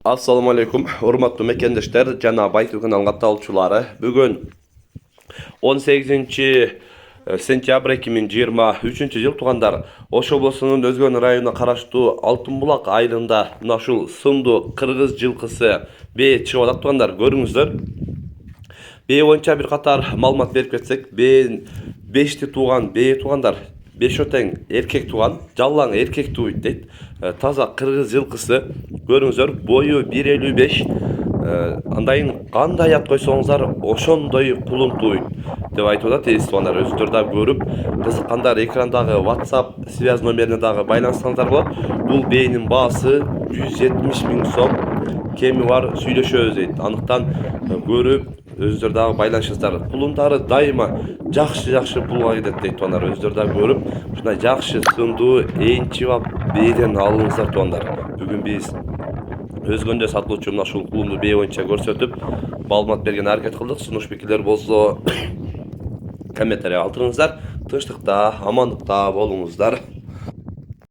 Assalamu alaikum, urmatlı mekendişler, jana Baytül kanalına katılçulары. Bugün 18 sentyabr 2023 yıl tuğandar Oş oblasının Özgön rayonuna karaştığı Altınbulak ayılında naşul sındı Kırgız жылкысы B çıgıvadak tuğandar görüңüzдөр. B boyunça bir katar malumat verip ketsek, B 5'ti tuğan, B tuğandar 5 öten erkek tuğan, jallan erkek tuğuyt deyt. Taza Kırgız жылкысы görüңüzдөр, boyu 1.55. Andayın qanday at koysoңуздар ошондой кулунтуй деп айтып атат естибаңдар. Өзүңөр да көрүп кызыккандар экрандагы WhatsApp связь номерине дагы байланышсаңыздар болот. Бул бейнин баасы 170 000 сом, кеми бар сүйлөшөбүз дейт. Анықтан көрүп өзүңөр дагы байланышыңыздар. Кулундары дайыма жакшы пулга кетет дейт тугандар. Өзүңөр да көрүп ушундай жакшы сындуу энчип бейден алыңыздар тугандар. Бүгүн биз өзгөндө сатылуучу мына ушул кулунду бээ боюнча көрсөтүп маалымат берген аракет кылдык. Сунуш пикирлер болсо комментарий калтырыңыздар. Тынчтыкта, амандыкта болуңуздар.